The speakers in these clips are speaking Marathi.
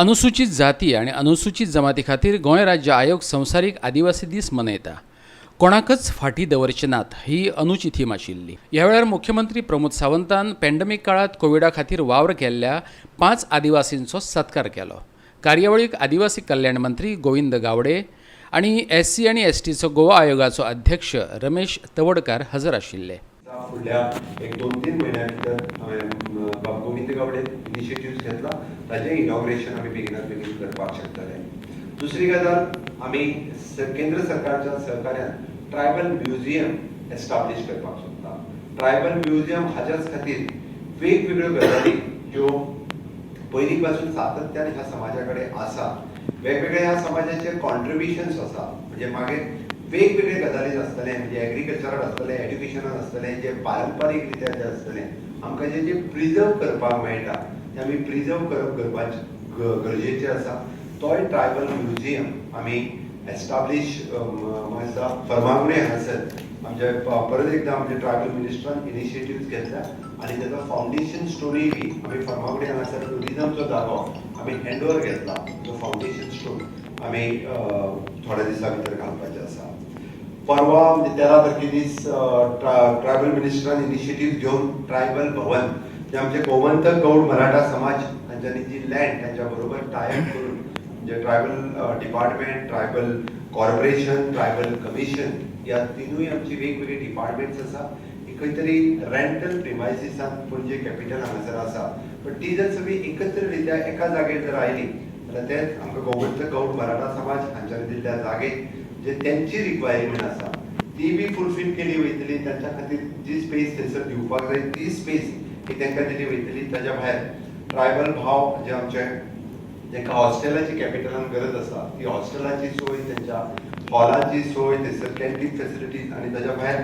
अनुसूचित जाती आणि अनुसूचित जमाती खातीर गोंय राज्य आयोग संवसारीक आदिवासी दीस मनयता. कोणाकच फाटी दवरचे नात ही अनुची थीम आशिल्ली. ह्या वेळार मुख्यमंत्री प्रमोद सावंतान पॅन्डेमीक काळात कोविडा खातीर वावर केल्ल्या 5 आदिवासींचो सत्कार केलो. कार्यावळीक आदिवासी कल्याण मंत्री गोविंद गावडे आणि SC आणि STचो गोवा आयोगाचो अध्यक्ष रमेश तवडकार हजर आशिल्ले. फुडल्या 1-2-3 महिन्या भितर गोविंद गावडे इनिशिएटिव्ह घेतला, ताजें इनॉग्रेशन आमी बेगिनात बेगीन करपाक शकतले. दुसरी गजाल, आमी केंद्र सरकारच्या सहकार्यान ट्रायबल म्युझियम एस्टाब्लिश करपाक सोदता. ट्रायबल म्युझियम हाच्याच खातीर वेगवेगळ्यो गजाली ज्यो पयलीं पासून सातत्यान ह्या समाजा कडेन आसा, वेगवेगळ्या ह्या समाजाचे कॉन्ट्रिब्युशन्स आसा, म्हणजे मागीर वेगवेगळे गजाली आसतले, म्हणजे एग्रीकल्चरात आसतले, एड्युकेशनात आसतले, जे पारंपारीक रित्या जे आसतले, आमकां जे प्रिजर्व करपाक मेळटा ते आमी प्रिजर्व करप गरजेचें आसा. तोय ट्रायबल म्युझियम आमी एस्टाब्लिश फर्मागुडी हांगासर आमचे परत एकदां आमचे ट्रायबल मिनिस्टरान इनिशिएटिव्ह घेतल्या आनी तेजो फावंडेशन स्टोरी बी आमी फर्मागुडी हांगासर टुरिजमचो जागो आमी हँड ओवर घेतला. तो फावंडेशन स्टोन आमी थोड्या दिसां भितर घालपाचें आसा. परवा म्हणजे 13 तारखे दीस ट्रायबल मिनिस्टरान इनिशिएटिव्ह घेवन ट्रायबल भवन जे आमचे गोमंतक गौड मराठा समाज हांच्यांनी जी लँड तांच्या बरोबर टायअप करून म्हणजे tribal department, tribal corporation, tribal commission ह्या तिनूय आमची वेगवेगळी डिपार्टमेंट्स आसा. खंय तरी रेंटल प्रिमायसिसान पणजे कॅपिटल हांगासर आसा, पण ती जर सगळी एकत्र रित्या एका जागेर जर आयली जाल्यार तेच आमकां गोमंतक गौड मराठा समाज हांच्यानी दिल्ल्या जागेक जे त्यांची रिक्वायरमेंट आसा ती बी फुलफील केली वयतली. त्यांच्या खातीर जी स्पेस थंयसर दिवपाक जाय ती स्पेस ही तांकां दिली वयतली. ताच्या भायर ट्रायबल भाव जे आमचे जांकां हॉस्टेलाची कॅपिटलान गरज आसा ती हॉस्टेलाची सोय, त्यांच्या हॉलाची सोय, थंयसर कॅन्टीन फेसिलिटीज आनी ताच्या भायर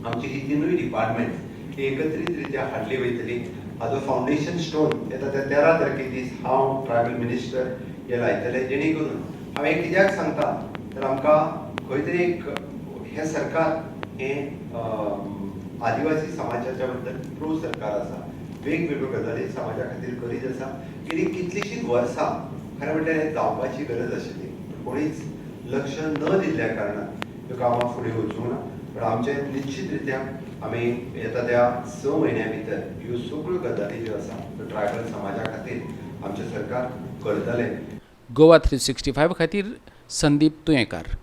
आमची ही तिनूय डिपार्टमेंट ही एकत्रीत रित्या हाडली वयतली. हाजो फावंडेशन स्टोन येता त्या 13 तारखे दीस हांव ट्रायबल मिनिस्टर हे लायतले, जेणे करून हांव एक कित्याक सांगता तर आमकां खंय तरी एक हे सरकार हे आदिवासी समाजाच्या बद्दल प्रो सरकार आसा. वेगवेगळ्यो गजाली समाजा खातीर करीत आसा. गेली कितलीशींच वर्सां खरें म्हणल्यार हें जावपाची गरज आशिल्ली, कोणीच लक्ष न दिल्ल्या कारणान ह्यो कामां फुडें वचूंक ना. पण आमचे निश्चित रित्या आमी येता त्या 6 म्हयन्या भितर ह्यो सगळ्यो गजाली ज्यो आसा त्यो ट्रायबल समाजा खातीर आमचें सरकार करतलें. गोवा 365 खातीर संदीप तुयेंकार.